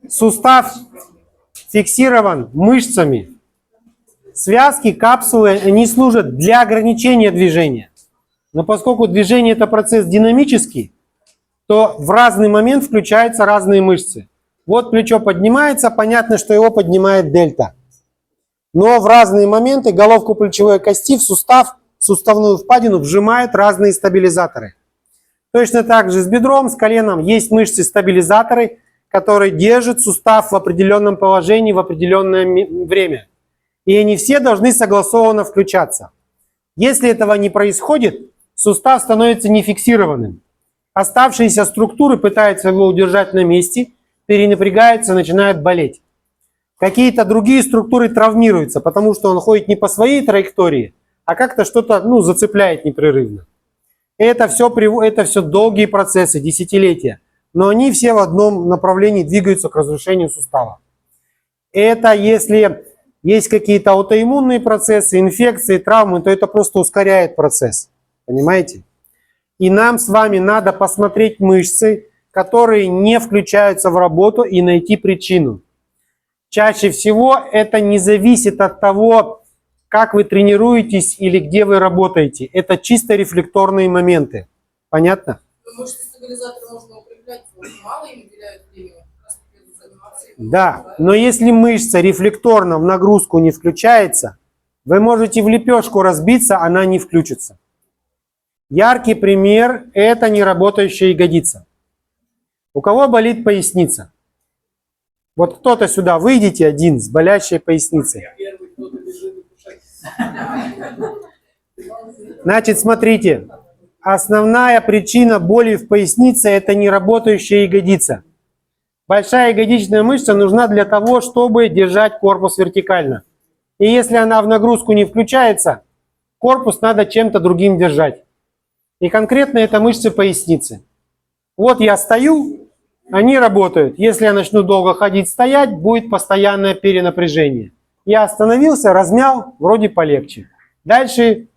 Сустав фиксирован мышцами. Связки, капсулы, они служат для ограничения движения. Но поскольку движение – это процесс динамический, то в разный момент включаются разные мышцы. Вот плечо поднимается, понятно, что его поднимает дельта. Но в разные моменты головку плечевой кости в сустав, суставную впадину вжимают разные стабилизаторы. Точно так же с бедром, с коленом есть мышцы-стабилизаторы, которые держат сустав в определенном положении в определенное время. И они все должны согласованно включаться. Если этого не происходит, сустав становится нефиксированным. Оставшиеся структуры пытаются его удержать на месте, перенапрягаются, начинают болеть. Какие-то другие структуры травмируются, потому что он ходит не по своей траектории, а как-то что-то зацепляет непрерывно. Это все долгие процессы, десятилетия. Но они все в одном направлении двигаются к разрушению сустава. Это если есть какие-то аутоиммунные процессы, инфекции, травмы, то это просто ускоряет процесс. Понимаете? И нам с вами надо посмотреть мышцы, которые не включаются в работу, и найти причину. Чаще всего это не зависит от того, как вы тренируетесь или где вы работаете. Это чисто рефлекторные моменты. Понятно? Мышцы стабилизатора можно укреплять, мало им уделяют времени. Да, но если мышца рефлекторно в нагрузку не включается, вы можете в лепешку разбиться, она не включится. Яркий пример – это неработающая ягодица. У кого болит поясница? Вот кто-то сюда, выйдите один с болящей поясницей. Значит, смотрите, основная причина боли в пояснице – это неработающая ягодица. Большая ягодичная мышца нужна для того, чтобы держать корпус вертикально. И если она в нагрузку не включается, корпус надо чем-то другим держать. И конкретно это мышцы поясницы. Вот я стою, они работают. Если я начну долго ходить, стоять, будет постоянное перенапряжение. Я остановился, размял, вроде полегче. Дальше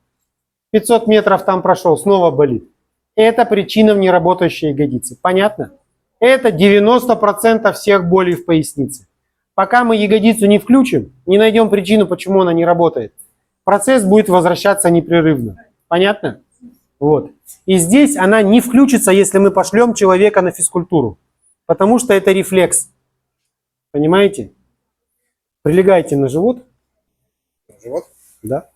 500 метров там прошел, снова болит. Это причина в неработающей ягодице. Понятно? Это 90% всех болей в пояснице. Пока мы ягодицу не включим, не найдем причину, почему она не работает, процесс будет возвращаться непрерывно. Понятно? Вот. И здесь она не включится, если мы пошлем человека на физкультуру. Потому что это рефлекс. Понимаете? Прилегайте на живот. На живот? Да.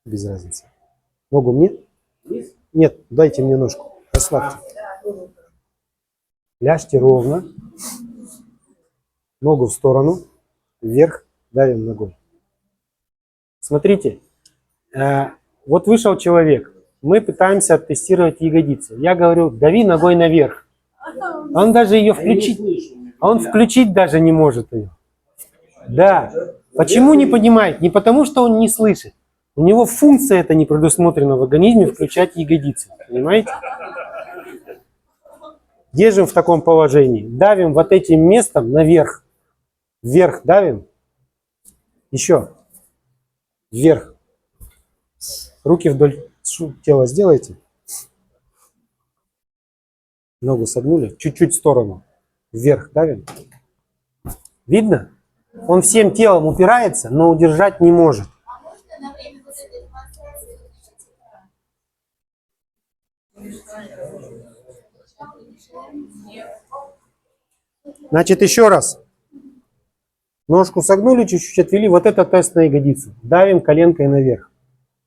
Без разницы. Ногу мне? Нет, дайте мне ножку. Расслабьте. Ляжьте ровно. Ногу в сторону. Вверх. Давим ногой. Смотрите. Вот вышел человек. Мы пытаемся оттестировать ягодицу. Я говорю, дави ногой наверх. Он даже ее включить. А он включить даже не может ее. Да. Почему не понимает? Не потому, что он не слышит. У него функция это не предусмотрена в организме включать ягодицы. Понимаете? Держим в таком положении. Давим вот этим местом наверх. Вверх давим. Еще. Вверх. Руки вдоль тела сделайте. Ногу согнули. Чуть-чуть в сторону. Вверх давим. Видно? Он всем телом упирается, но удержать не может. Значит, еще раз. Ножку согнули, чуть-чуть отвели. Вот это тест на ягодицу. Давим коленкой наверх.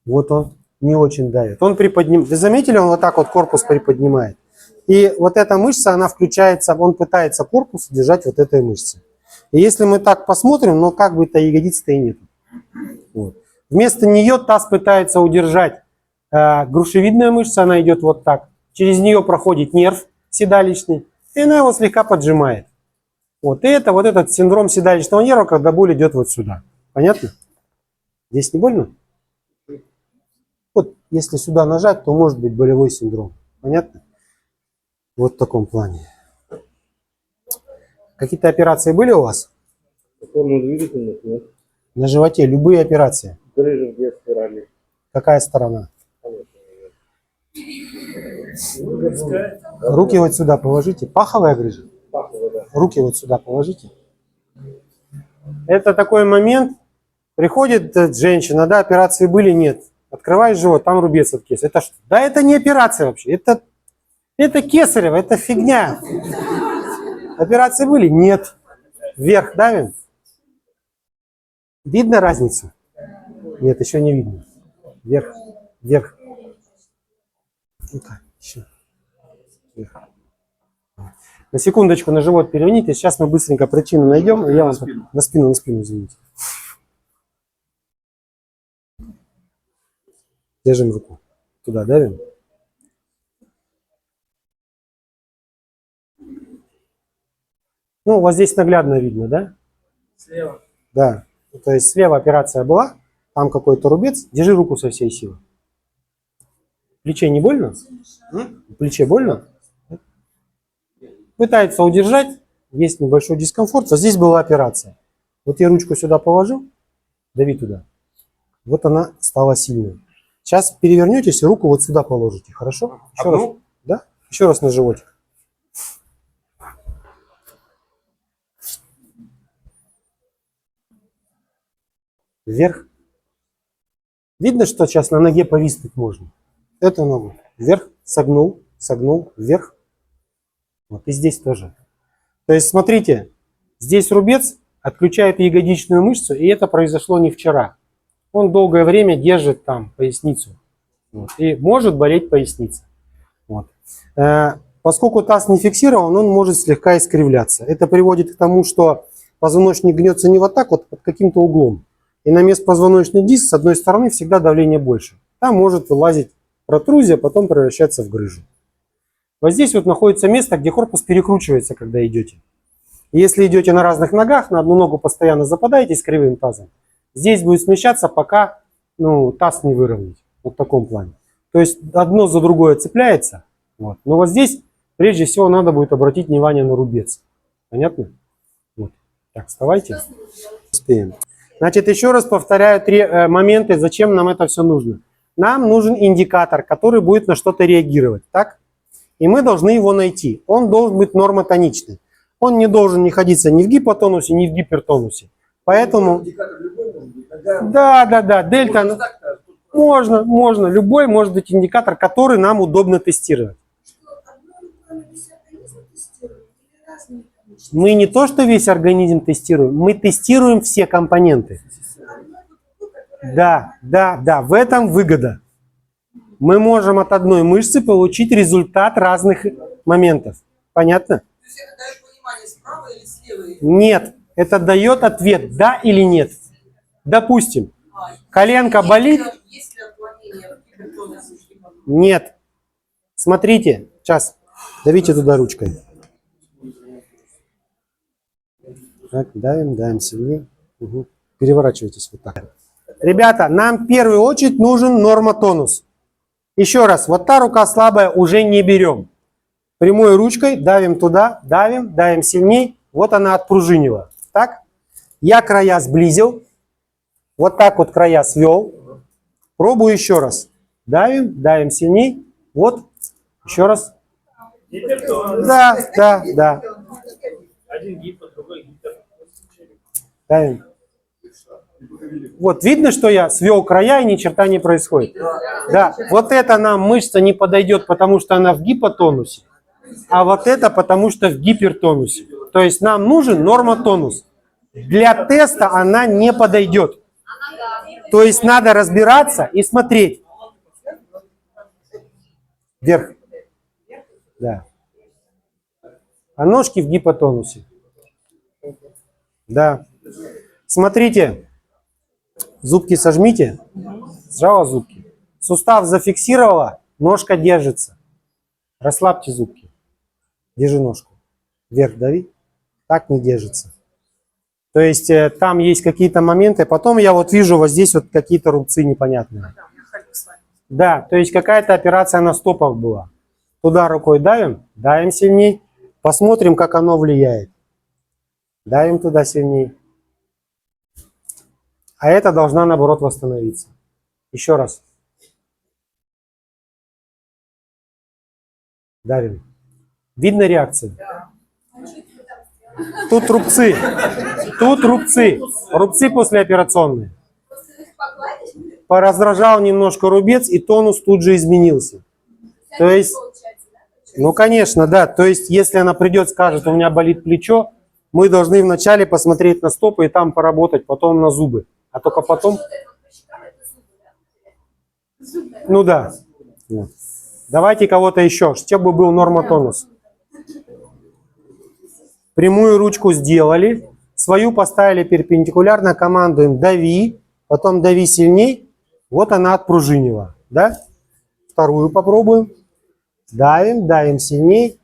Вот он не очень давит. Он приподнимает. Вы заметили, он вот так вот корпус приподнимает. И вот эта мышца, она включается, он пытается корпус держать вот этой мышцей. И если мы так посмотрим, ну как бы то ягодицы-то и нет. Вот. Вместо нее таз пытается удержать грушевидная мышца, она идет вот так. Через нее проходит нерв седалищный, и она его слегка поджимает. Вот это, вот этот синдром седалищного нерва, когда боль идет вот сюда. Понятно? Здесь не больно? Вот если сюда нажать, то может быть болевой синдром. Понятно? Вот в таком плане. Какие-то операции были у вас? Опорно-двигательных нет. На животе любые операции? Грыжу где спирали. Какая сторона? Руки вот сюда положите. Паховая грыжа. Пахло, да. Руки вот сюда положите. Это такой момент. Приходит женщина, да, операции были, нет. Открываешь живот, там рубец от кесарева. Это что? Да это не операция вообще. Это кесарево, это фигня. Операции были? Нет. Вверх давим. Видно разницу? Нет, еще не видно. Вверх, вверх. Вот так, еще. Вверх. На секундочку на живот переверните. Сейчас мы быстренько причину найдем. И я вам на спину, извините. Держим руку. Туда давим. Ну, вот здесь наглядно видно, да? Слева. Да. То есть слева операция была, там какой-то рубец. Держи руку со всей силы. В плече не больно? В плече больно? Пытается удержать, есть небольшой дискомфорт. Вот здесь была операция. Вот я ручку сюда положил, дави туда. Вот она стала сильной. Сейчас перевернетесь и руку вот сюда положите. Хорошо? Еще раз. Да? Еще раз на животик. Вверх. Видно, что сейчас на ноге повиснуть можно. Эту ногу. Вверх, согнул, согнул, вверх. Вот и здесь тоже. То есть, смотрите, здесь рубец отключает ягодичную мышцу, и это произошло не вчера. Он долгое время держит там поясницу. Вот, и может болеть поясница. Вот. Поскольку таз не фиксирован, он может слегка искривляться. Это приводит к тому, что позвоночник гнется не вот так вот, под каким-то углом. И на межпозвоночный диск с одной стороны всегда давление больше. Там может вылазить протрузия, потом превращаться в грыжу. Вот здесь вот находится место, где корпус перекручивается, когда идете. И если идете на разных ногах, на одну ногу постоянно западаете с кривым тазом, здесь будет смещаться, пока таз не выровнять. Вот в таком плане. То есть одно за другое цепляется. Вот. Но вот здесь прежде всего надо будет обратить внимание на рубец. Понятно? Вот. Так, вставайте. Успеем. Значит, еще раз повторяю три момента, зачем нам это все нужно. Нам нужен индикатор, который будет на что-то реагировать. Так? И мы должны его найти. Он должен быть нормотоничный. Он не должен находиться ни в гипотонусе, ни в гипертонусе. Поэтому... Да. Дельта... Можно. Любой может быть индикатор, который нам удобно тестировать. Мы не то, что весь организм тестируем, мы тестируем все компоненты. Да, в этом выгода. Мы можем от одной мышцы получить результат разных моментов. Понятно? То есть это дает понимание, справа или слева? Нет, это дает ответ, да или нет. Допустим, коленка болит? Есть ли отклонение в гипертонусе? Нет. Смотрите, сейчас, давите туда ручкой. Так, давим сильнее. Угу. Переворачивайтесь вот так. Ребята, нам в первую очередь нужен нормотонус. Еще раз, вот та рука слабая уже не берем. Прямой ручкой давим туда, давим сильнее. Вот она отпружинила. Так? Я края сблизил. Вот так вот края свел. Пробую еще раз. Давим сильнее. Вот, еще раз. Да. Один гипо, другой гипер. Давим. Вот видно, что я свел края и ни черта не происходит. Да, вот эта нам мышца не подойдет, потому что она в гипотонусе, а вот это потому что в гипертонусе. То есть нам нужен нормотонус. Для теста она не подойдет. То есть надо разбираться и смотреть. Вверх. Да. А ножки в гипотонусе. Да. Смотрите. Зубки сожмите. Сжала зубки. Сустав зафиксировала. Ножка держится. Расслабьте зубки. Держи ножку. Вверх дави. Так не держится. То есть там есть какие-то моменты. Потом я вот вижу вот здесь вот какие-то рубцы непонятные. Да, то есть какая-то операция на стопах была. Туда рукой давим сильней. Посмотрим, как оно влияет. Давим туда сильней. А это должна, наоборот, восстановиться. Еще раз. Давим. Видно реакцию? Тут рубцы. Тут рубцы. Рубцы послеоперационные. Пораздражал немножко рубец, и тонус тут же изменился. То есть, ну, конечно, да. То есть, если она придет, скажет, у меня болит плечо, мы должны вначале посмотреть на стопы и там поработать, потом на зубы. А только потом... Ну да. Вот. Давайте кого-то еще, чтобы был нормотонус. Прямую ручку сделали, свою поставили перпендикулярно, командуем дави, потом дави сильней. Вот она отпружинила. Да? Вторую попробуем. Давим, давим сильней.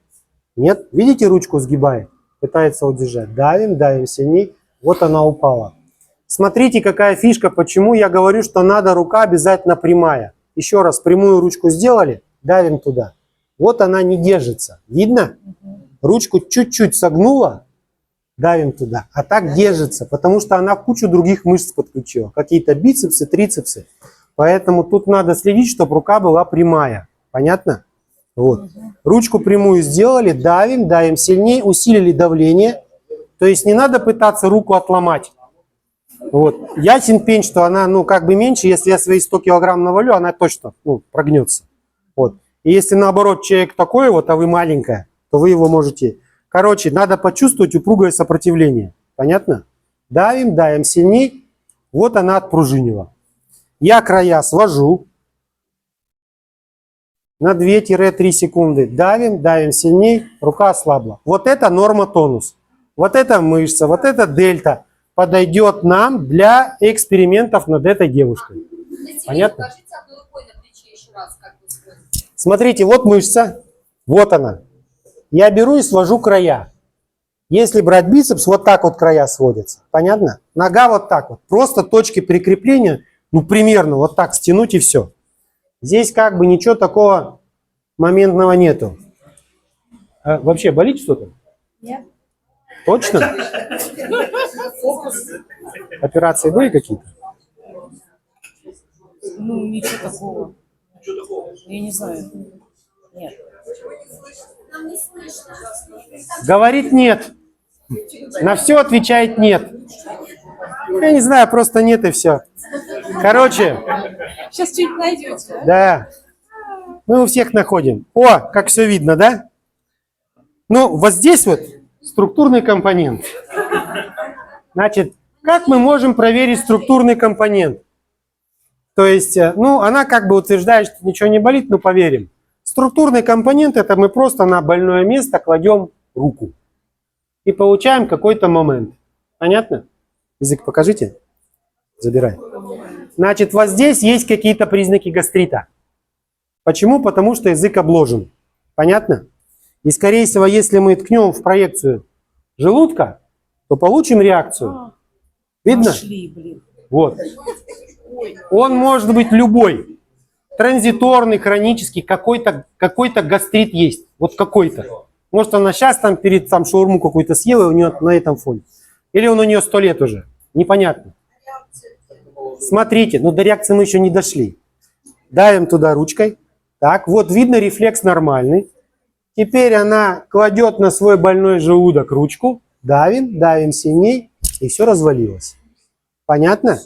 Нет, видите, ручку сгибает? Пытается удержать. Давим, давим сильней. Вот она упала. Смотрите, какая фишка, почему я говорю, что надо рука обязательно прямая. Еще раз, прямую ручку сделали, давим туда. Вот она не держится. Видно? Ручку чуть-чуть согнула, давим туда. А так держится, потому что она кучу других мышц подключила. Какие-то бицепсы, трицепсы. Поэтому тут надо следить, чтобы рука была прямая. Понятно? Вот. Ручку прямую сделали, давим, давим сильнее, усилили давление. То есть не надо пытаться руку отломать. Вот. Ясен пень, что она, ну, как бы меньше. Если я свои 100 килограмм навалю, она точно, ну, прогнется. Вот. И если наоборот человек такой вот, а вы маленькая, то вы его можете... Короче, надо почувствовать упругое сопротивление. Понятно? Давим, давим сильней. Вот она отпружинила. Я края свожу. На 2-3 секунды. Давим, давим сильней. Рука ослабла. Вот это нормотонус. Вот эта мышца, вот эта дельта подойдет нам для экспериментов над этой девушкой. Понятно? Смотрите, вот мышца. Вот она. Я беру и свожу края. Если брать бицепс, вот так вот края сводятся. Понятно? Нога вот так вот. Просто точки прикрепления, ну, примерно вот так стянуть и все. Здесь как бы ничего такого моментного нету. А вообще болит что-то? Нет. Точно? Операции были какие-то? Ну, ничего такого. Я не знаю. Нет. Говорит нет. На все отвечает нет. Я не знаю, просто нет и все. Короче, Сейчас что-нибудь найдете, да? да. Мы у всех находим. О, как все видно, да? Ну, вот здесь вот структурный компонент. Значит, как мы можем проверить структурный компонент? То есть, ну, она как бы утверждает, что ничего не болит, но поверим. Структурный компонент – это мы просто на больное место кладем руку. И получаем какой-то момент. Понятно? Язык покажите. Забирай. Значит, вот здесь есть какие-то признаки гастрита. Почему? Потому что язык обложен. Понятно? И, скорее всего, если мы ткнем в проекцию желудка, то получим реакцию. Видно? Нашли, блин. Вот. Он может быть любой. Транзиторный, хронический, какой-то гастрит есть. Вот какой-то. Может, она сейчас там перед там шаурму какую-то съела, и у нее на этом фоне. Или он у нее 100 лет уже. Непонятно. Смотрите, ну до реакции мы еще не дошли. Давим туда ручкой. Так, вот видно, рефлекс нормальный. Теперь она кладет на свой больной желудок ручку. Давим, давим сильней, и все развалилось. Понятно?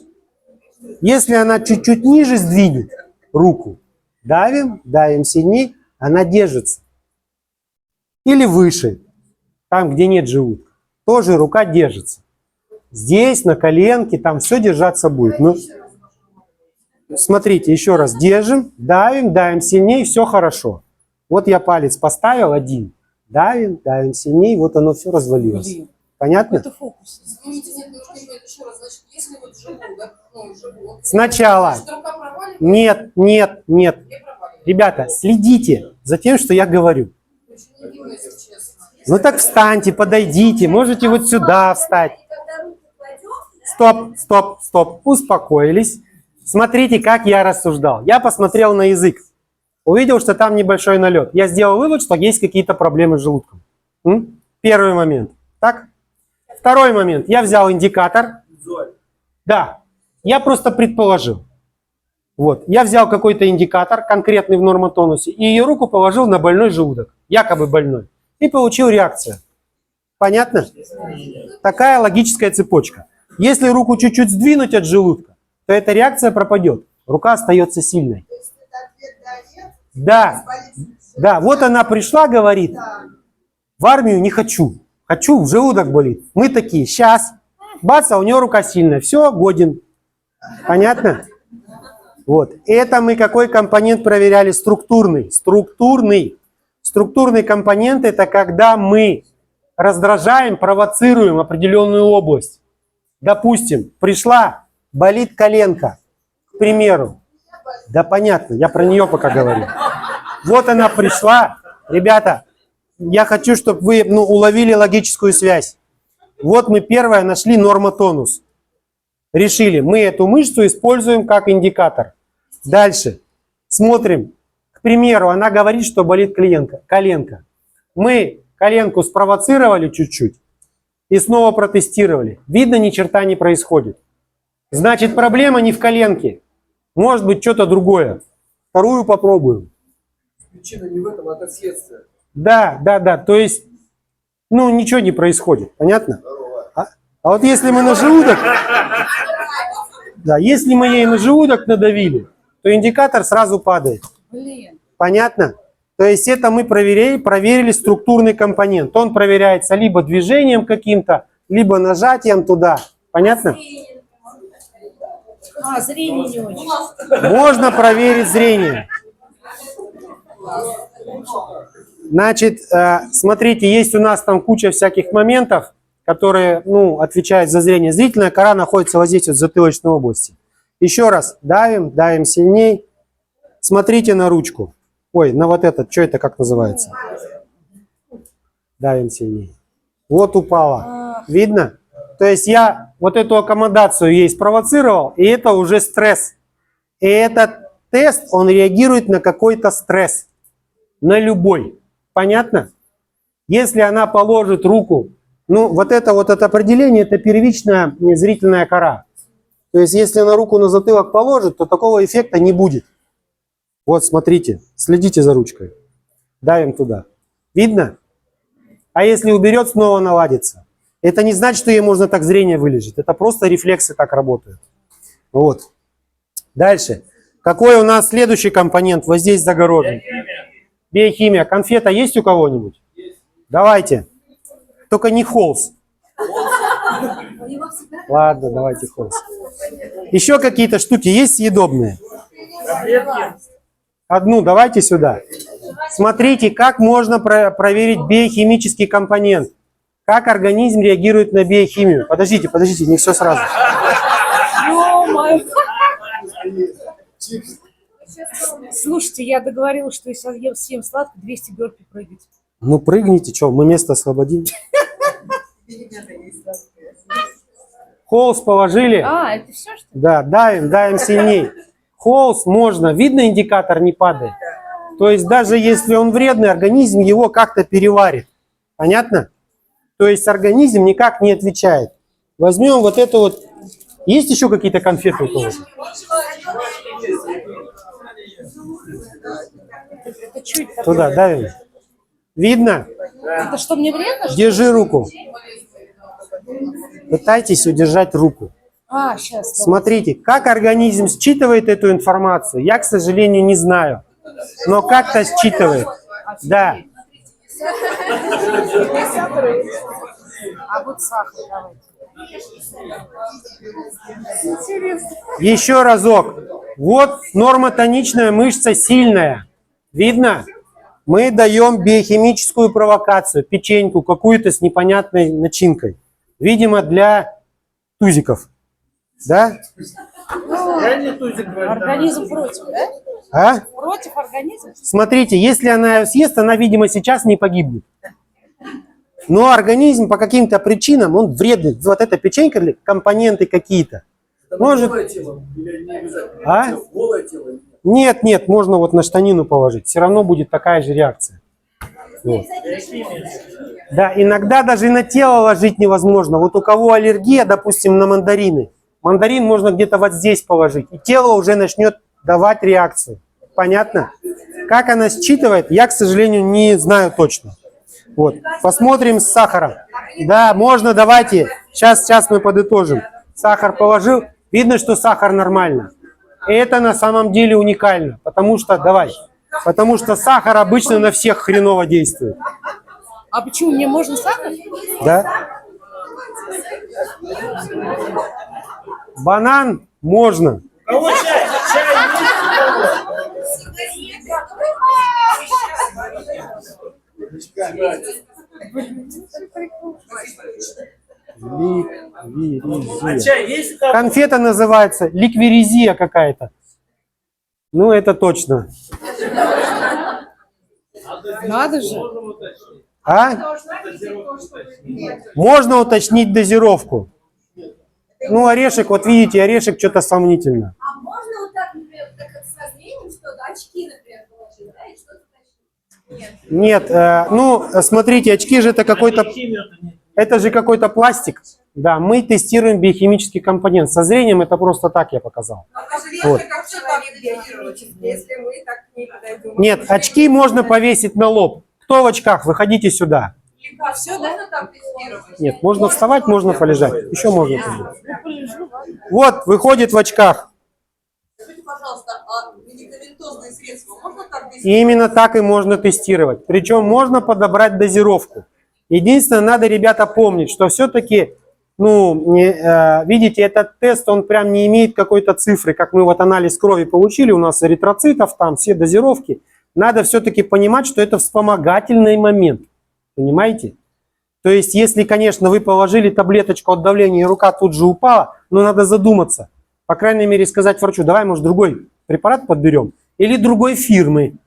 Если она чуть-чуть ниже сдвинет руку, давим, давим сильней, она держится. Или выше, там, где нет желудка, тоже рука держится. Здесь, на коленке, там все держаться будет. Ну, смотрите, еще раз, держим, давим, давим сильней, все хорошо. Вот я палец поставил один, давим, давим сильней, вот оно все развалилось. Блин. Понятно? Это фокус. Извините, нет, немножко не понимаю. Еще раз, значит, если вот желудок, ну, живот, Сначала. что рука проваливается, Нет, нет, нет. не проваливается. Ребята, следите за тем, что я говорю. Очень невинно, если честно. Ну так встаньте, подойдите, можете вот сюда встать. Стоп, стоп, стоп. Успокоились. Смотрите, как я рассуждал. Я посмотрел на язык. Увидел, что там небольшой налет. Я сделал вывод, что есть какие-то проблемы с желудком. Первый момент. Так? Второй момент. Я взял индикатор. Да. Я просто предположил. Вот. Я взял какой-то индикатор, конкретный в нормотонусе, и ее руку положил на больной желудок, якобы больной, и получил реакцию. Понятно? Такая логическая цепочка. Если руку чуть-чуть сдвинуть от желудка, то эта реакция пропадет. Рука остается сильной. Да, да, вот она пришла, говорит, в армию не хочу. Хочу, желудок болит. Мы такие, сейчас. Бац, а у нее рука сильная. Все, годен. Понятно? Вот. Это мы какой компонент проверяли? Структурный. Структурный. Структурный компонент – это когда мы раздражаем, провоцируем определенную область. Допустим, пришла, болит коленка, к примеру. Да понятно, я про нее пока говорю. Вот она пришла. Ребята, я хочу, чтобы вы уловили логическую связь. Вот мы первое нашли нормотонус. Решили, мы эту мышцу используем как индикатор. Дальше. Смотрим. К примеру, она говорит, что болит коленка. Мы коленку спровоцировали чуть-чуть и снова протестировали. Видно, ни черта не происходит. Значит, проблема не в коленке. Может быть, что-то другое. Вторую попробуем. Причина не в этом, а это следствие. Да. То есть, ничего не происходит. Понятно? А вот если мы на желудок... Да, если мы ей на желудок надавили, то индикатор сразу падает. Блин. Понятно? То есть это мы проверили структурный компонент. Он проверяется либо движением каким-то, либо нажатием туда. Понятно? Зрение не очень. Можно проверить зрение. Значит, смотрите, есть у нас там куча всяких моментов, которые, отвечают за зрение. Зрительная кора находится вот здесь, вот в затылочной области. Еще раз давим сильней. Смотрите на ручку. Ой, на вот этот, что это, как называется? Давим сильней. Вот упала. Видно? То есть я вот эту аккомодацию ей спровоцировал, и это уже стресс. И этот тест, он реагирует на какой-то стресс. На любой. Понятно? Если она положит руку, вот это определение, это первичная зрительная кора. То есть если она руку на затылок положит, то такого эффекта не будет. Вот, смотрите, следите за ручкой. Давим туда. Видно? А если уберет, снова наладится. Это не значит, что ей можно так зрение вылежить. Это просто рефлексы так работают. Вот. Дальше. Какой у нас следующий компонент? Вот здесь загорожен. Биохимия. Конфета есть у кого-нибудь? Давайте. Только не холст. Ладно, давайте холст. Еще какие-то штуки есть съедобные? Одну давайте сюда. Смотрите, как можно проверить биохимический компонент. Как организм реагирует на биохимию. Подождите, не все сразу. Слушайте, я договорилась, что если я съем сладко, 200 бёрпи прыгать. Прыгните, что, мы место освободим. Холст положили. Это все, что ли? Да, давим сильней. Холст можно, видно, индикатор не падает. То есть даже если он вредный, организм его как-то переварит. Понятно? То есть организм никак не отвечает. Возьмем вот это вот. Есть еще какие-то конфеты у кого-то? Это что это такое? Туда давим. Видно? Это что, мне вредно? Что ли? Держи руку. Пытайтесь удержать руку. Сейчас. Смотрите, как организм считывает эту информацию, я, к сожалению, не знаю. Но как-то считывает. Да. А вот сахар давайте. Интересно. Еще разок. Вот нормотоничная мышца сильная. Видно? Мы даем биохимическую провокацию, печеньку какую-то с непонятной начинкой. Видимо, для тузиков. Да? Организм против, да? А? Против организма? Смотрите, если она ее съест, она, видимо, сейчас не погибнет. Но организм по каким-то причинам, он вредный. Вот эта печенька, компоненты какие-то. Может... Голое тело или не обязательно? А? Голое тело или нет? Нет, можно вот на штанину положить. Все равно будет такая же реакция. Вот. Да, иногда даже и на тело ложить невозможно. Вот у кого аллергия, допустим, на мандарины. Мандарин можно где-то вот здесь положить. И тело уже начнет давать реакцию. Понятно? Как она считывает, я, к сожалению, не знаю точно. Вот. Посмотрим с сахаром. Да, можно, давайте. Сейчас мы подытожим. Сахар положил. Видно, что сахар нормально. И это на самом деле уникально. Потому что сахар обычно на всех хреново действует. А почему мне можно сахар? Да? Банан можно. Кого чай? Чай Ликвиризия. чай есть? Конфета называется ликвиризия какая-то. Ну, это точно. Надо же. А? Можно уточнить дозировку. Ну, орешек, вот видите, орешек что-то сомнительно. А можно вот так, например, как со зрением что-то, очки, например, положить, да, и что-то точнее? Нет, ну, смотрите, очки же это какой-то... Это же какой-то пластик. Да, мы тестируем биохимический компонент. Со зрением это просто так я показал. Вот. Если мы так не подойдем. Нет, очки можно повесить на лоб. Кто в очках? Выходите сюда. Все, да? Можно так тестировать? Нет, можно вставать, можно полежать. Еще можно полежать. Вот, выходит в очках. Скажите, пожалуйста, а медикаментозные средства можно так И именно так и можно тестировать. Причем можно подобрать дозировку. Единственное, надо, ребята, помнить, что все-таки, ну, видите, этот тест, он прям не имеет какой-то цифры, как мы вот анализ крови получили, у нас эритроцитов, там все дозировки. Надо все-таки понимать, что это вспомогательный момент. Понимаете? То есть, если, конечно, вы положили таблеточку от давления, и рука тут же упала, но надо задуматься. По крайней мере, сказать врачу, давай, может, другой препарат подберем. Или другой фирмы.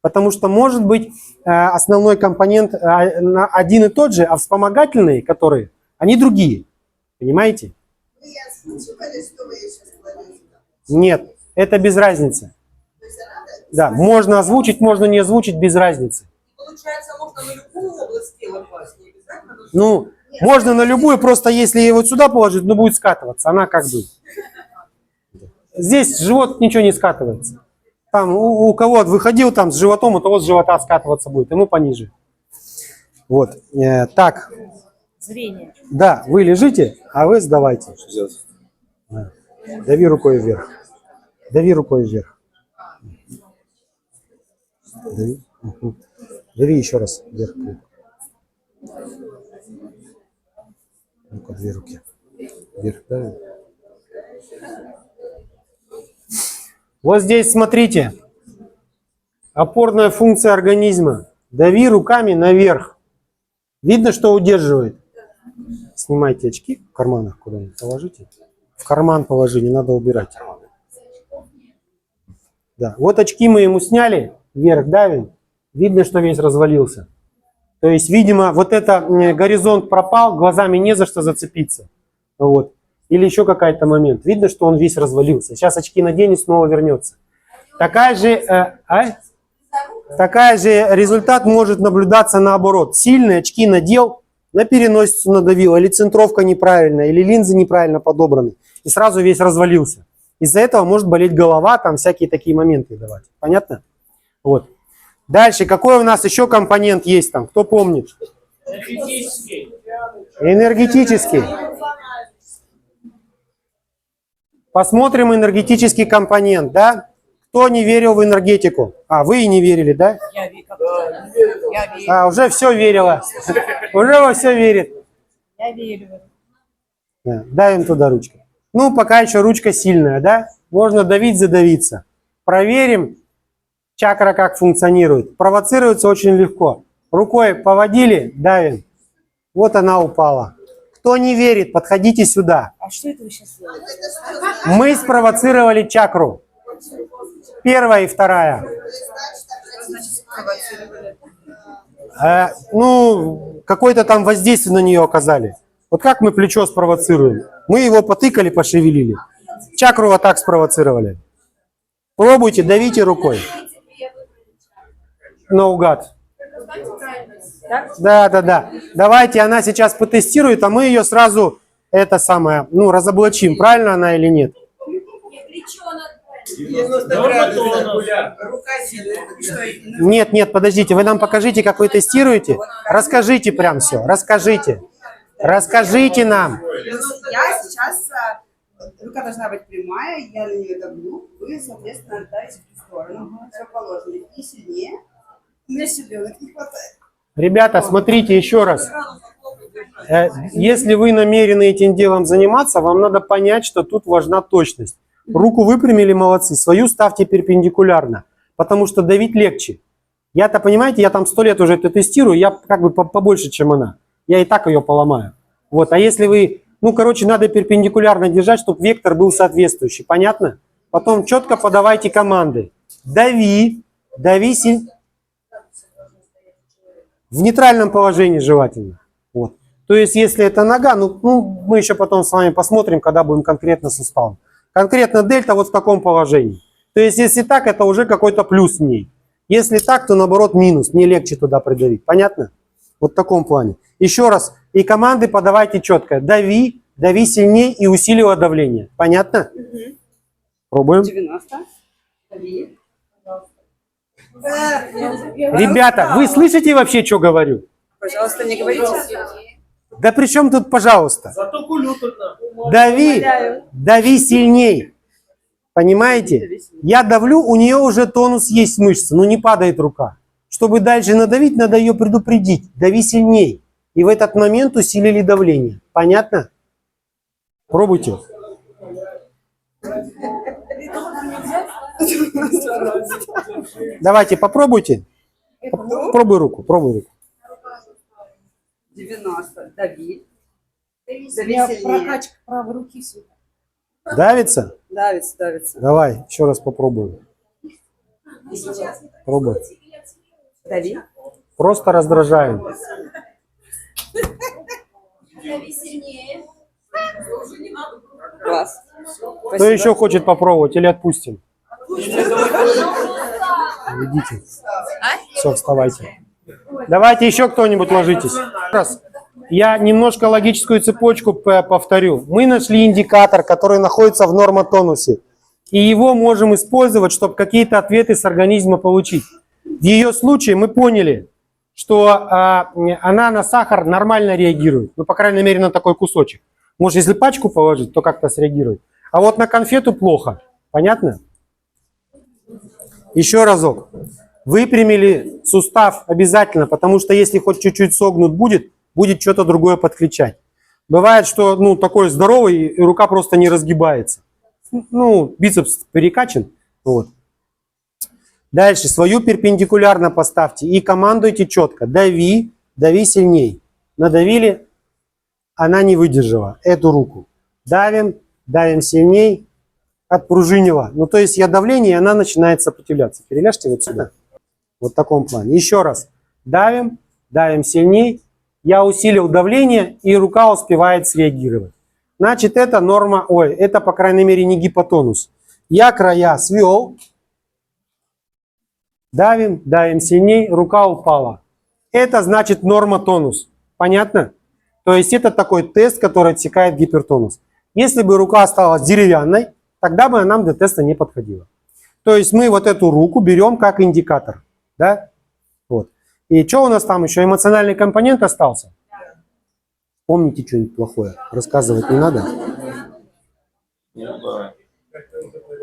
Потому что, может быть, основной компонент один и тот же, а вспомогательные, которые, они другие. Понимаете? Нет, это без разницы. Да, можно озвучить, можно не озвучить, без разницы. Получается, можно на любую область тела класть, не обязательно? Ну, можно на любую, просто если ее вот сюда положить, ну, будет скатываться. Она как бы... Здесь живот ничего не скатывается. Там у кого выходил там с животом, у того с живота скатываться будет, ему пониже. Вот. Так. Зрение. Да, вы лежите, а вы сдавайте. Да. Дави рукой вверх. Дави рукой вверх. Дави. Угу. Дави еще раз вверх. Ну-ка, две руки. Вверх, дави. Вот здесь смотрите. Опорная функция организма. Дави руками наверх. Видно, что удерживает? Снимайте очки в карманах куда-нибудь положите. В карман положи, не надо убирать. Да. Вот очки мы ему сняли, вверх давим. Видно, что весь развалился. То есть, видимо, вот это горизонт пропал, глазами не за что зацепиться. Вот. Или еще какой-то момент. Видно, что он весь развалился. Сейчас очки надень и снова вернется. Такая же результат может наблюдаться наоборот. Сильные очки надел, на переносицу надавил, или центровка неправильная, или линзы неправильно подобраны. И сразу весь развалился. Из-за этого может болеть голова, там всякие такие моменты давать. Понятно? Вот. Дальше, какой у нас еще компонент есть там? Кто помнит? Энергетический. Энергетический. Посмотрим энергетический компонент, да? Кто не верил в энергетику? А, вы и не верили, да? Я верю. А, уже все верила. Уже во все верит. Я верю. Да, давим туда ручкой. Ну, пока еще ручка сильная, да? Можно давить, задавиться. Проверим, чакра как функционирует. Провоцируется очень легко. Рукой поводили, давим. Вот она упала. Кто не верит, подходите сюда. А что это вы сейчас делаете? Мы спровоцировали чакру. Первая и вторая. Ну, какое-то там воздействие на нее оказали. Вот как мы плечо спровоцируем? Мы его потыкали, пошевелили. Чакру вот так спровоцировали. Пробуйте, давите рукой. Наугад. Да. Давайте, она сейчас потестирует, а мы ее сразу, это самое, ну, разоблачим, правильно она или нет. 90 Нормотонус. Рука сильная. Нет, нет, подождите, вы нам покажите, как вы тестируете. Расскажите прям все, расскажите. Расскажите нам. Я сейчас, рука должна быть прямая, я на нее давлю, вы, соответственно, отдаете в сторону, все положено. И сильнее. У меня селенок не хватает. Ребята, смотрите еще раз. Если вы намерены этим делом заниматься, вам надо понять, что тут важна точность. Руку выпрямили, молодцы, свою ставьте перпендикулярно, потому что давить легче. Я-то, понимаете, я там 100 лет уже это тестирую, я как бы побольше, чем она. Я и так ее поломаю. Вот, а если вы, ну, короче, надо перпендикулярно держать, чтобы вектор был соответствующий, понятно? Потом четко подавайте команды. Дави, дави в нейтральном положении желательно. Вот. То есть, если это нога, ну, мы еще потом с вами посмотрим, когда будем конкретно суставом. Конкретно дельта вот в таком положении. То есть, если так, это уже какой-то плюс в ней. Если так, то наоборот минус. Мне легче туда придавить. Понятно? Вот в таком плане. Еще раз. И команды подавайте четко. Дави, дави сильнее и усиливай давление. Понятно? Пробуем. 90. Дави. Ребята, вы слышите вообще, что говорю? Пожалуйста, не говорите. Да при чем тут, пожалуйста? Зато кулю тут на. Дави, дави сильней. Понимаете? Я давлю, у нее уже тонус есть мышцы, но не падает рука. Чтобы дальше надавить, надо ее предупредить. Дави сильней. И в этот момент усилили давление. Понятно? Пробуйте. Давайте, попробуйте. Пробуй руку, пробуй руку. 90. Дави. У Дави меня сильнее. прокачка правой руки всегда. Давится? Давится, давится. Давай, еще раз попробуем. Пробуй. Дави. Просто раздражаем. Дави сильнее. Уже не надо. Класс. Кто еще хочет попробовать или отпустим? Идите. Все, вставайте. Давайте еще кто-нибудь ложитесь. Раз. Я немножко логическую цепочку повторю. Мы нашли индикатор, который находится в нормотонусе. И его можем использовать, чтобы какие-то ответы с организма получить. В ее случае мы поняли, что она на сахар нормально реагирует. Ну, по крайней мере, на такой кусочек. Может, если пачку положить, то как-то среагирует. А вот на конфету плохо. Понятно? Еще разок. Выпрямили сустав обязательно, потому что если хоть чуть-чуть согнут будет что-то другое подключать. Бывает, что ну, такой здоровый, и рука просто не разгибается. Ну, бицепс перекачан. Вот. Дальше свою перпендикулярно поставьте и командуйте четко. Дави, дави сильней. Надавили, она не выдержала эту руку. Давим, давим сильней, отпружинила. Ну, то есть я давление, и она начинает сопротивляться. Переляжьте вот сюда. Вот в таком плане. Еще раз. Давим, давим сильней. Я усилил давление, и рука успевает среагировать. Значит, это норма, это, по крайней мере, не гипотонус. Я края свел. Давим, давим сильней, рука упала. Это значит нормотонус. Понятно? То есть это такой тест, который отсекает гипертонус. Если бы рука осталась деревянной, тогда бы она нам для теста не подходила. То есть мы вот эту руку берем как индикатор. Да? Вот. И что у нас там еще? Эмоциональный компонент остался? Помните что-нибудь плохое? Рассказывать не надо?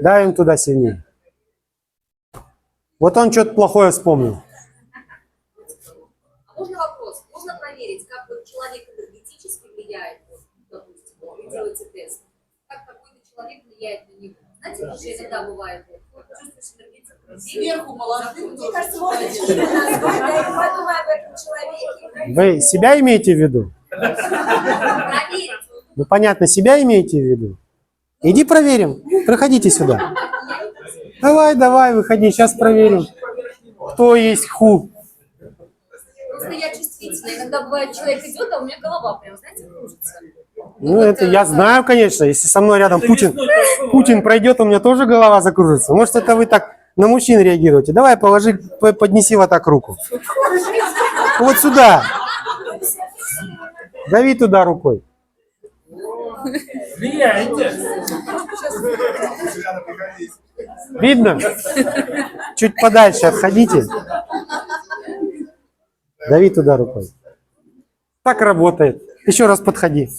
Давим туда сильнее. Вот он что-то плохое вспомнил. А можно вопрос? Можно проверить, как вот человек энергетически влияет, вот, допустим, вы делаете тест, как какой-то человек влияет на него? Знаете, потому что иногда бывает, вот, чувствуешь энергетику, Сверху молодым. мне кажется, можно именно подумать об этом человеке. Вы себя имеете в виду? Проверить. Ну, понятно, себя имеете в виду? Иди проверим. Проходите сюда. Давай, давай, выходи, сейчас проверим. Кто есть ху? Просто я чувствительна. Иногда бывает, человек идет, а у меня голова прям, знаете, кружится. Ну, это я знаю, конечно. Если со мной рядом Путин пройдет, у меня тоже голова закружится. Может, это вы так на мужчин реагируете. Давай, положи, поднеси вот так руку. Вот сюда. Дави туда рукой. Влияете. Видно? Чуть подальше отходите. Дави туда рукой. Так работает. Еще раз подходи.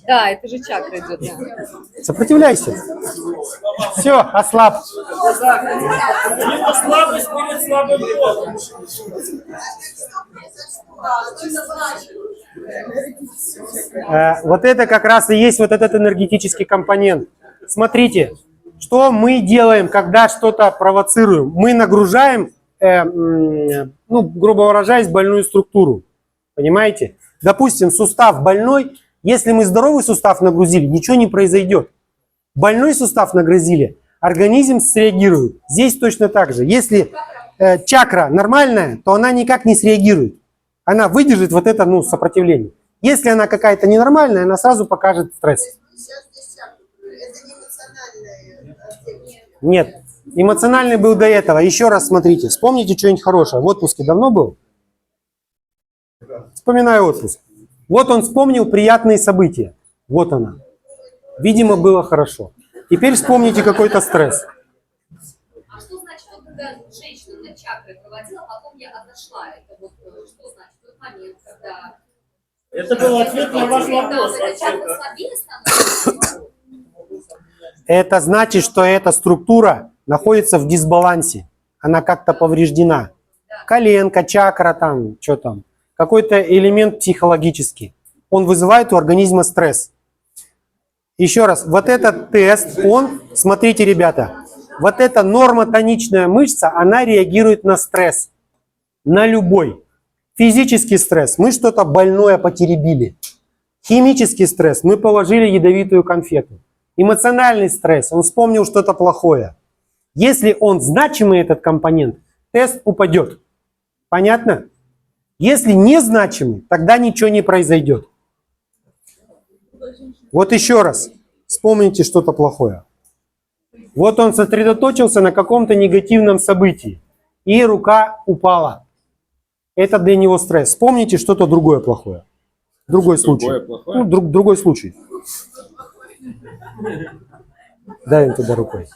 Да, это же чакра идет. Да. Сопротивляйся. Все, ослаб. Это слабость перед слабым богом. Вот это как раз и есть вот этот энергетический компонент. Смотрите, что мы делаем, когда что-то провоцируем. Мы нагружаем, ну, грубо выражаясь, больную структуру. Понимаете? Допустим, сустав больной. Если мы здоровый сустав нагрузили, ничего не произойдет. Больной сустав нагрузили, организм среагирует. Здесь точно так же. Если чакра нормальная, то она никак не среагирует. Она выдержит вот это, ну, сопротивление. Если она какая-то ненормальная, она сразу покажет стресс. Сейчас здесь это не эмоциональный аспект. Нет, эмоциональный был до этого. Еще раз смотрите, вспомните что-нибудь хорошее. В отпуске давно был? Вспоминаю отпуск. Вот он вспомнил приятные события. Вот она. Видимо, было хорошо. Теперь вспомните какой-то стресс. А что значит, вот когда женщина на чакры проводила, а потом я отошла? Это вот что значит? Тот момент, когда... Это был ответ на ваш вопрос. Когда чакры слабее становятся? Это значит, что эта структура находится в дисбалансе. Она как-то повреждена. Коленка, чакра там, что там. Какой-то элемент психологический. Он вызывает у организма стресс. Еще раз, вот этот тест, он, смотрите, ребята, вот эта нормотоничная мышца, она реагирует на стресс. На любой. Физический стресс, мы что-то больное потеребили. Химический стресс, мы положили ядовитую конфету. Эмоциональный стресс, он вспомнил что-то плохое. Если он значимый, этот компонент, тест упадет. Понятно? Если незначимый, тогда ничего не произойдет. Вот еще раз, вспомните что-то плохое. Вот он сосредоточился на каком-то негативном событии, и рука упала. Это для него стресс. Вспомните что-то другое плохое. Другой случай. Ну, другой случай. Дай им туда рукой.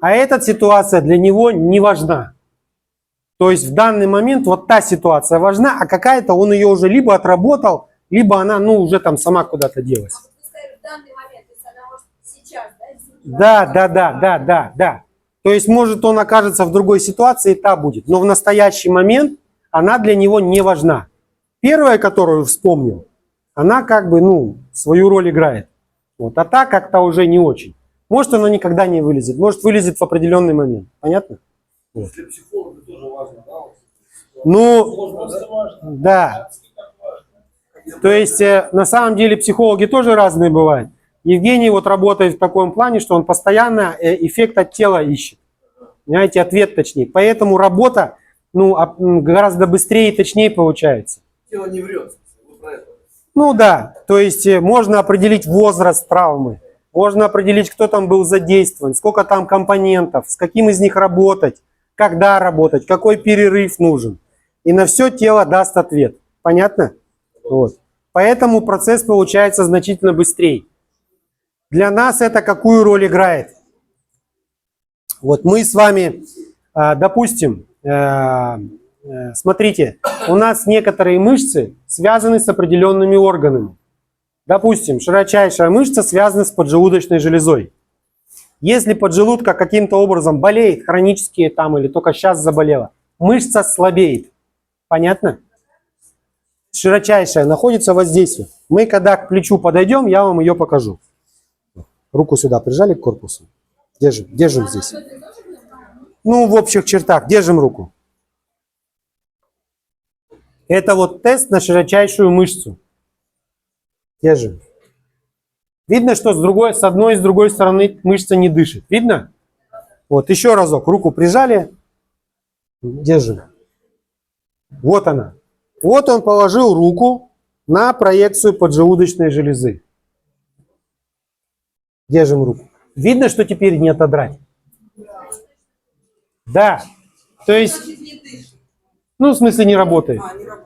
А эта ситуация для него не важна. То есть в данный момент вот та ситуация важна, а какая-то он ее уже либо отработал, либо она, ну, уже там сама куда-то делась. В данный момент, то есть она может сейчас, да? Да. То есть может он окажется в другой ситуации, и та будет. Но в настоящий момент она для него не важна. Первая, которую вспомнил, она как бы, ну, свою роль играет. Вот. А та как-то уже не очень. Может, она никогда не вылезет. Может, вылезет в определенный момент. Понятно? Вот. Для психолога тоже важно, да? Ну, да. То есть, на самом деле, психологи тоже разные бывают. Евгений вот работает в таком плане, что он постоянно эффект от тела ищет. Понимаете, ответ точнее. Поэтому работа, ну, гораздо быстрее и точнее получается. Тело не врет. Вы про это. Ну да, то есть можно определить возраст травмы, можно определить, кто там был задействован, сколько там компонентов, с каким из них работать, когда работать, какой перерыв нужен. И на все тело даст ответ. Понятно? Вот. Поэтому процесс получается значительно быстрее. Для нас это какую роль играет? Вот мы с вами, допустим, смотрите, у нас некоторые мышцы связаны с определенными органами. Допустим, широчайшая мышца связана с поджелудочной железой. Если поджелудка каким-то образом болеет, хронически там или только сейчас заболела, мышца слабеет. Понятно? Широчайшая находится вот здесь. Мы когда к плечу подойдем, я вам ее покажу. Руку сюда прижали к корпусу. Держим здесь. Ну, в общих чертах. Держим руку. Это вот тест на широчайшую мышцу. Держим. Видно, что с одной и с другой стороны мышца не дышит. Видно? Вот, еще разок. Руку прижали. Держим. Вот она. Вот он положил руку на проекцию поджелудочной железы. Держим руку. Видно, что теперь не отодрать? Да. То есть, ну, в смысле не работает.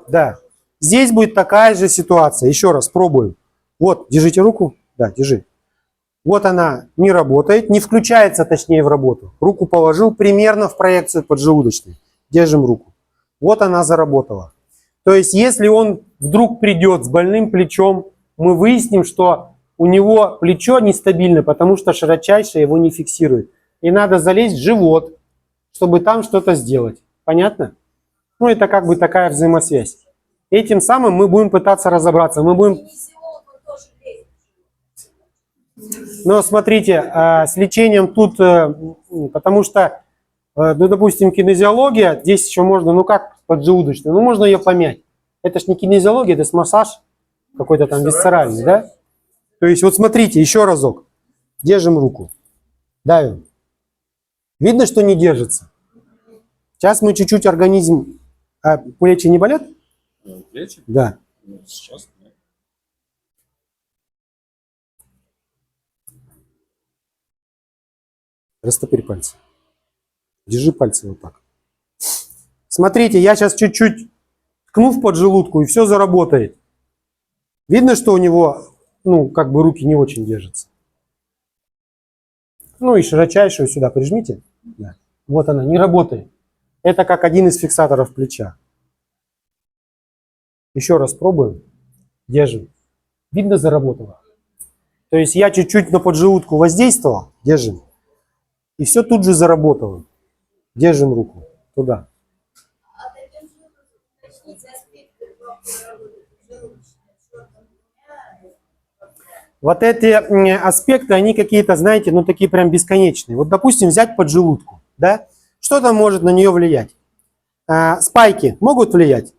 Да. Здесь будет такая же ситуация. Еще раз пробуем. Вот, держите руку. Да, держи. Вот она не работает, не включается, точнее, в работу. Руку положил примерно в проекцию поджелудочной. Держим руку. Вот она заработала. То есть, если он вдруг придет с больным плечом, мы выясним, что у него плечо нестабильно, потому что широчайшее его не фиксирует. И надо залезть в живот, чтобы там что-то сделать. Понятно? Ну, это как бы такая взаимосвязь. Этим самым мы будем пытаться разобраться. Мы будем... Кинезиолог, он тоже лезет. Но смотрите, с лечением тут, потому что, ну, допустим, кинезиология, здесь еще можно, ну как поджелудочная, ну можно ее помять. Это ж не кинезиология, это массаж какой-то там висцеральный, да? То есть вот смотрите, еще разок. Держим руку. Давим. Видно, что не держится? Сейчас мы чуть-чуть организм... А плечи не болят? Плечи? Да. Сейчас нет. Растопырь пальцы. Держи пальцы вот так. Смотрите, я сейчас чуть-чуть ткну в поджелудку, и все заработает. Видно, что у него, ну, как бы руки не очень держатся. Ну и широчайшую сюда прижмите. Да. Вот она, не работает. Это как один из фиксаторов плеча. Еще раз пробуем. Держим. Видно, заработало. То есть я чуть-чуть на поджелудку воздействовал. Держим. И все тут же заработало. Держим руку. Туда. А таким же уточните аспекты Вот эти аспекты, они какие-то, знаете, ну такие прям бесконечные. Вот, допустим, взять поджелудку, да? Что там может на нее влиять? Спайки могут влиять?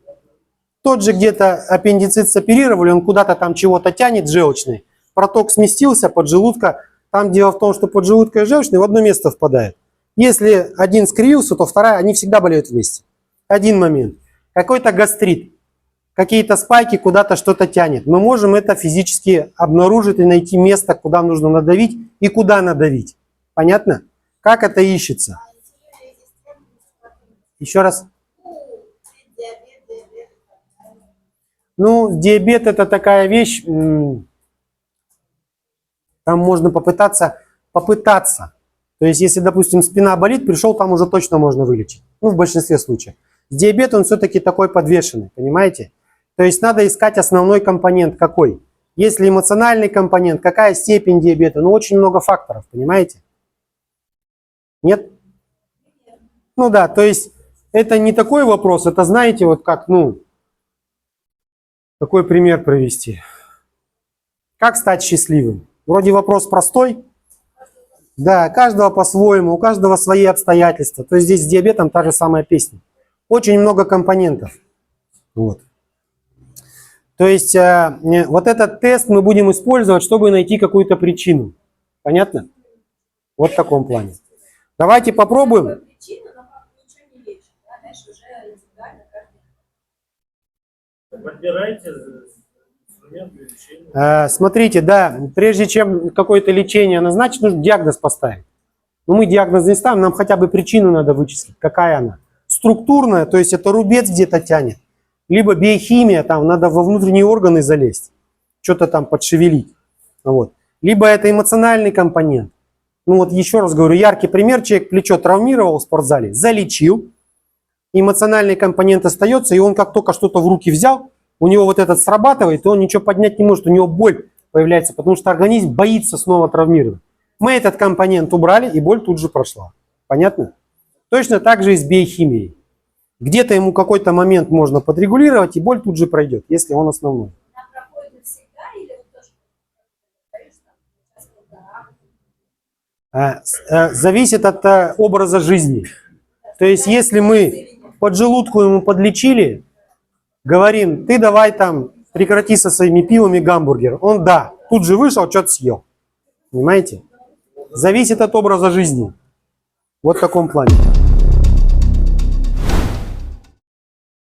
Тот же где-то аппендицит соперировали, он куда-то там чего-то тянет желчный. Проток сместился, поджелудка. Там дело в том, что поджелудка и желчный в одно место впадает. Если один скривился, то вторая, они всегда болеют вместе. Один момент. Какой-то гастрит. Какие-то спайки куда-то что-то тянет. Мы можем это физически обнаружить и найти место, куда нужно надавить и куда надавить. Понятно? Как это ищется? Еще раз. Ну, диабет это такая вещь, там можно попытаться. То есть, если, допустим, спина болит, пришел, там уже точно можно вылечить. Ну, в большинстве случаев. Диабет, он все-таки такой подвешенный, понимаете? То есть, надо искать основной компонент какой. Если эмоциональный компонент, какая степень диабета, ну, очень много факторов, понимаете? Нет? Ну да, то есть, это не такой вопрос, это, знаете, вот как, ну, какой пример привести? Как стать счастливым? Вроде вопрос простой. Да, каждого по-своему, у каждого свои обстоятельства. То есть здесь с диабетом та же самая песня. Очень много компонентов. Вот. То есть вот этот тест мы будем использовать, чтобы найти какую-то причину. Понятно? Вот в таком плане. Давайте попробуем. Подбирайте инструмент для лечения. Смотрите, да, прежде чем какое-то лечение назначить, нужно диагноз поставить. Но мы диагноз не ставим, нам хотя бы причину надо вычислить, какая она. Структурная, то есть это рубец где-то тянет. Либо биохимия, там надо во внутренние органы залезть, что-то там подшевелить. Вот. Либо это эмоциональный компонент. Ну вот еще раз говорю, яркий пример, человек плечо травмировал в спортзале, залечил. Эмоциональный компонент остается, и он как только что-то в руки взял, у него вот этот срабатывает, и он ничего поднять не может, у него боль появляется, потому что организм боится снова травмировать. Мы этот компонент убрали, и боль тут же прошла. Понятно? Точно так же и с биохимией. Где-то ему какой-то момент можно подрегулировать, и боль тут же пройдет, если он основной. Она проходит навсегда или вот тоже Зависит от образа жизни. То есть, если мы поджелудку ему подлечили, говорим, ты давай там прекрати со своими пивами гамбургер. Он да, тут же вышел, что-то съел. Понимаете? Зависит от образа жизни. Вот в таком плане.